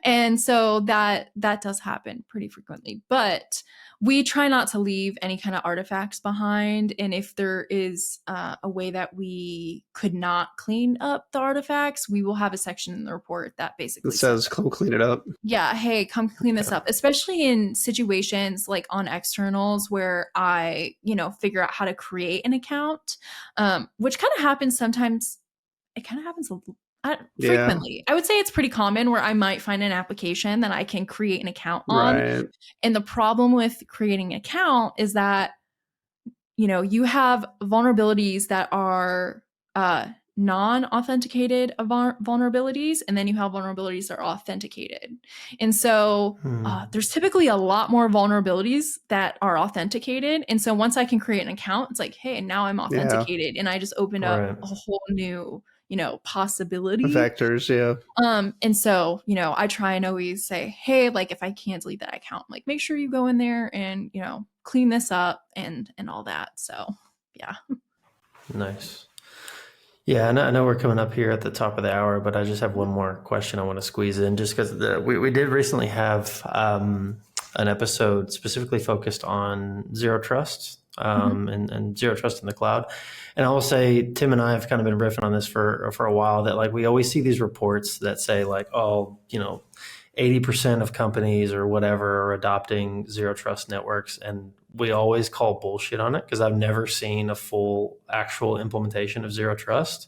And so that does happen pretty frequently, but we try not to leave any kind of artifacts behind. And if there is a way that we could not clean up the artifacts, we will have a section in the report that basically says, "Come clean it up." Yeah, hey, come clean this up. Especially in situations like on externals where I, figure out how to create an account, which kind of happens sometimes. It kind of happens frequently. I would say it's pretty common where I might find an application that I can create an account on. Right. And the problem with creating an account is that, you have vulnerabilities that are non-authenticated vulnerabilities, and then you have vulnerabilities that are authenticated. And so there's typically a lot more vulnerabilities that are authenticated. And so once I can create an account, it's like, hey, now I'm authenticated, and I just opened up a whole new possibility vectors. And so I try and always say, hey, like if I can't delete that account, like make sure you go in there and clean this up and all that. So yeah. Nice. Yeah, I know we're coming up here at the top of the hour, but I just have one more question I want to squeeze in, just because we did recently have an episode specifically focused on zero trust and zero trust in the cloud. And I will say, Tim and I have kind of been riffing on this for a while, that like we always see these reports that say like, 80% of companies or whatever are adopting zero trust networks. And we always call bullshit on it because I've never seen a full actual implementation of zero trust.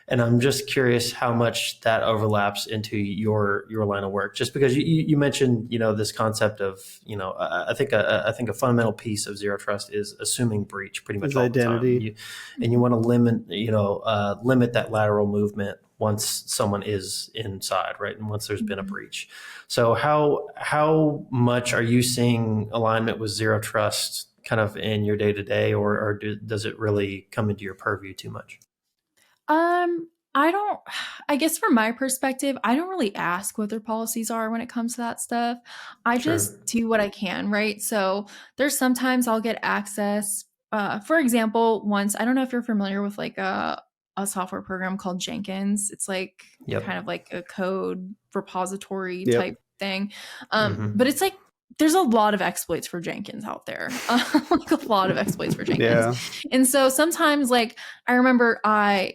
And I'm just curious how much that overlaps into your line of work, just because you mentioned, this concept of, I think a fundamental piece of zero trust is assuming breach pretty much all identity. the time. And you want to limit that lateral movement once someone is inside, right? And once there's been a breach. So how much are you seeing alignment with zero trust kind of in your day to day, or does it really come into your purview too much? I guess from my perspective, I don't really ask what their policies are when it comes to that stuff. I just do what I can, right? So there's sometimes I'll get access. For example, once, I don't know if you're familiar with like a software program called Jenkins. It's like kind of like a code repository type thing. But it's like, there's a lot of exploits for Jenkins out there, like a lot of exploits for Jenkins. Yeah. And so sometimes like, I remember I,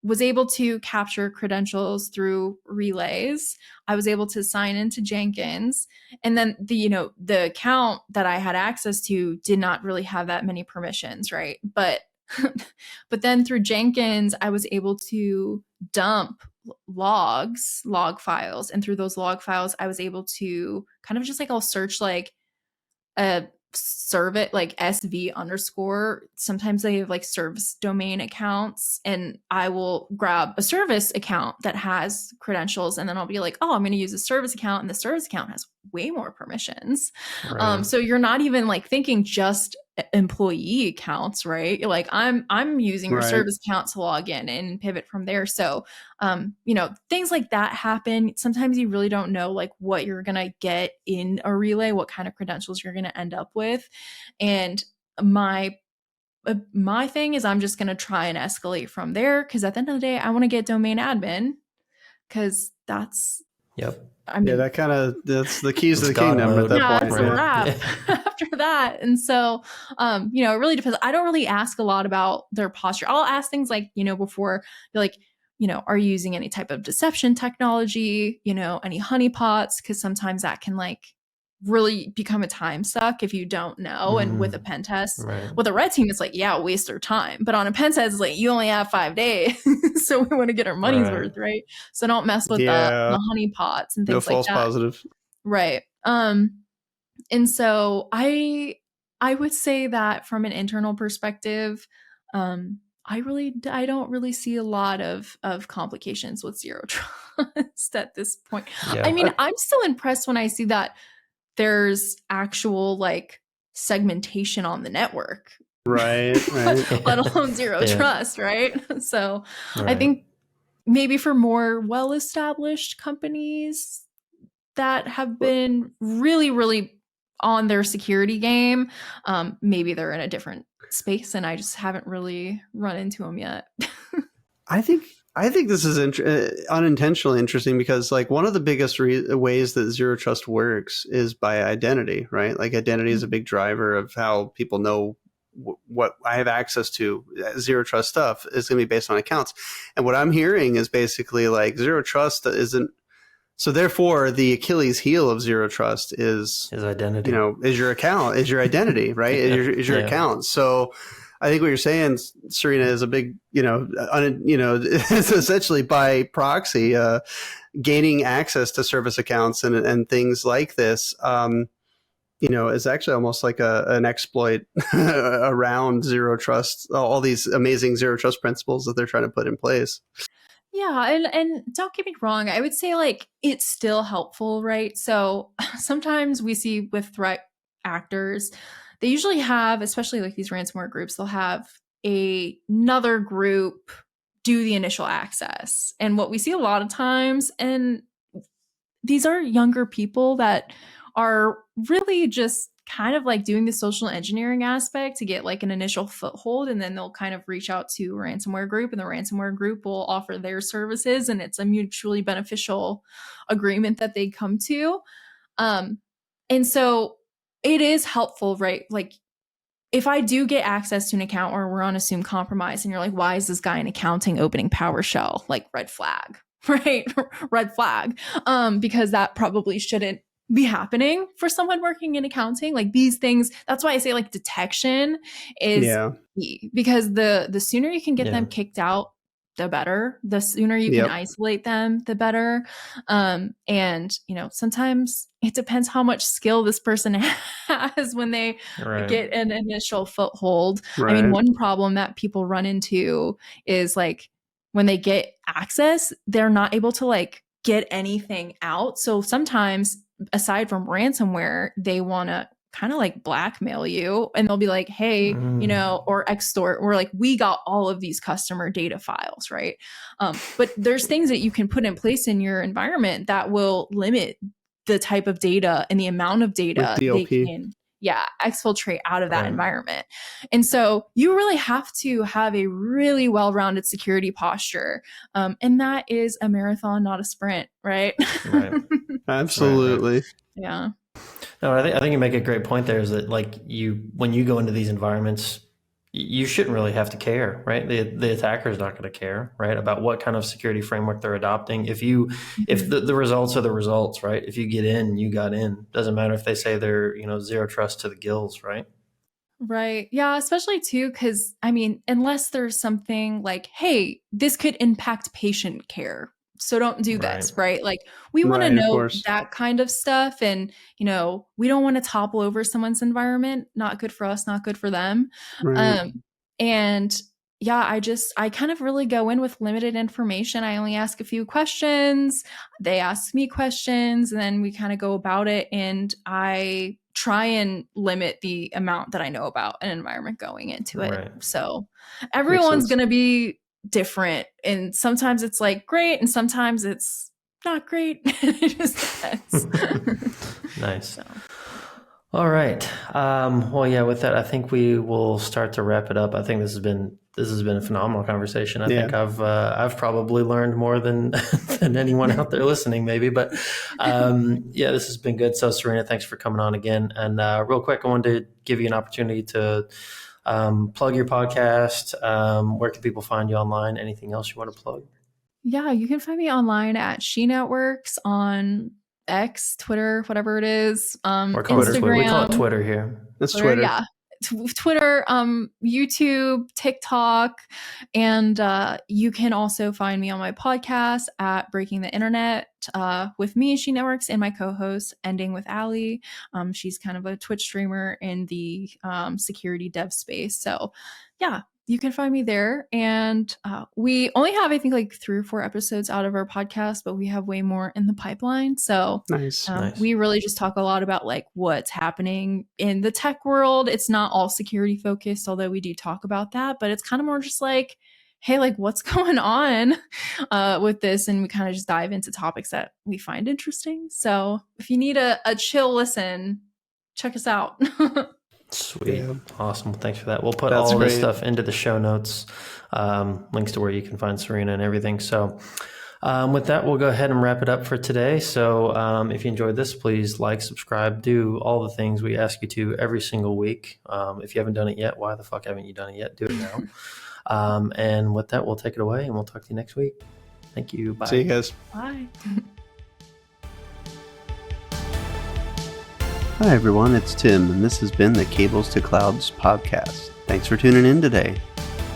was able to capture credentials through relays. I was able to sign into Jenkins, and then the account that I had access to did not really have that many permissions, right? But But then through Jenkins, I was able to dump log files. And through those log files, I was able to kind of just like, I'll search like a service like SV underscore. Sometimes they have like service domain accounts, and I will grab a service account that has credentials, and then I'll be like, oh, I'm going to use a service account, and the service account has way more permissions. Right. So you're not even like thinking just employee accounts, right? You're like, I'm using your service account to log in and pivot from there. So things like that happen. Sometimes you really don't know like what you're going to get in a relay, what kind of credentials you're going to end up with. And my thing is I'm just going to try and escalate from there, because at the end of the day, I want to get domain admin, because that's that's the keys to the kingdom at that point. It's a wrap after that. And so, it really depends. I don't really ask a lot about their posture. I'll ask things like, before, like, are you using any type of deception technology, any honeypots? Because sometimes that can like really become a time suck if you don't know. And with a pen test, with a red team, it's like, waste their time. But on a pen test, it's like, you only have 5 days. So we want to get our money's worth, right? So don't mess with the honeypots and things like that. No false positive. Right. And so I would say that from an internal perspective, I don't really see a lot of complications with zero trust at this point. Yeah. I mean, I'm still impressed when I see that there's actual like segmentation on the network. Right. Let alone zero trust, right? So I think maybe for more well-established companies that have been really, really on their security game, maybe they're in a different space, and I just haven't really run into them yet. I think this is unintentionally interesting, because like one of the biggest ways that zero trust works is by identity, right? Like identity is a big driver of how people know what I have access to. Zero trust stuff is going to be based on accounts. And what I'm hearing is basically like zero trust isn't. So therefore, the Achilles heel of zero trust is identity. Is your account, is your identity, right? Is your account. So I think what you're saying, Serena, is a big, it's essentially by proxy, gaining access to service accounts and things like this, is actually almost like an exploit around zero trust, all these amazing zero trust principles that they're trying to put in place. Yeah. And don't get me wrong. I would say like it's still helpful, right? So sometimes we see with threat actors, they usually have, especially like these ransomware groups, they'll have another group do the initial access. And what we see a lot of times, and these are younger people that are really just kind of like doing the social engineering aspect to get like an initial foothold, and then they'll kind of reach out to a ransomware group, and the ransomware group will offer their services, and it's a mutually beneficial agreement that they come to. And so it is helpful, right? Like if I do get access to an account or we're on assumed compromise, and you're like, why is this guy in accounting opening PowerShell? Like red flag, right? Red flag. Because that probably shouldn't be happening for someone working in accounting. Like these things, that's why I say like detection is key, because the sooner you can get them kicked out, the better. The sooner you can isolate them, the better. And sometimes it depends how much skill this person has when they get an initial foothold. I mean, one problem that people run into is like when they get access, they're not able to like get anything out. So sometimes, aside from ransomware, they want to kind of like blackmail you, and they'll be like, hey, or extort, or like, we got all of these customer data files, right? But there's things that you can put in place in your environment that will limit the type of data and the amount of data they can exfiltrate out of that environment. And so you really have to have a really well-rounded security posture. And that is a marathon, not a sprint, right? Absolutely. Yeah. No, I think you make a great point there, is that like when you go into these environments, you shouldn't really have to care, right? The attacker's not going to care, right, about what kind of security framework they're adopting. If the results are the results, right? If you get in, you got in. Doesn't matter if they say they're, zero trust to the gills, right? Right. Yeah, especially too, because I mean, unless there's something like, hey, this could impact patient care, so don't do this, right? Like, we want to Right, of know course. that kind of stuff. And, we don't want to topple over someone's environment. Not good for us, not good for them. Right. And yeah, I kind of really go in with limited information. I only ask a few questions. They ask me questions, and then we kind of go about it. And I try and limit the amount that I know about an environment going into it. Right. So everyone's going to be different. And sometimes it's like great, and sometimes it's not great. It just depends. Nice. So. All right. Well, yeah, with that, I think we will start to wrap it up. I think this has been a phenomenal conversation. I think I've probably learned more than anyone out there listening, maybe. But yeah, this has been good. So, Serena, thanks for coming on again. And real quick, I wanted to give you an opportunity to plug your podcast. Where can people find you online? Anything else you want to plug? Yeah, you can find me online at SheNetworks on X, Twitter, whatever it is. Instagram. We call it Twitter here. That's Twitter. Yeah. Twitter, YouTube, TikTok, and you can also find me on my podcast at Breaking the Internet with me, SheNetworks, and my co-host, Ending with Allie. She's kind of a Twitch streamer in the security dev space. So yeah, you can find me there. And we only have, I think, like 3 or 4 episodes out of our podcast, but we have way more in the pipeline. So nice. We really just talk a lot about like what's happening in the tech world. It's not all security focused, although we do talk about that, but it's kind of more just like, hey, like what's going on with this? And we kind of just dive into topics that we find interesting. So if you need a chill listen, check us out. Sweet. Yeah. Awesome. Thanks for that. We'll put all this stuff into the show notes, links to where you can find Serena and everything. So with that, we'll go ahead and wrap it up for today. So if you enjoyed this, please like, subscribe, do all the things we ask you to every single week. If you haven't done it yet, why the fuck haven't you done it yet? Do it now. And with that, we'll take it away and we'll talk to you next week. Thank you. Bye. See you guys. Bye. Hi, everyone. It's Tim, and this has been the Cables to Clouds podcast. Thanks for tuning in today.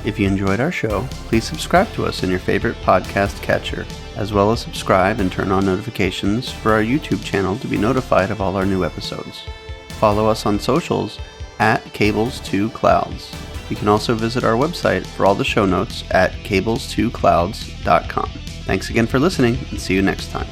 If you enjoyed our show, please subscribe to us in your favorite podcast catcher, as well as subscribe and turn on notifications for our YouTube channel to be notified of all our new episodes. Follow us on socials at Cables2Clouds. You can also visit our website for all the show notes at cables2clouds.com. Thanks again for listening, and see you next time.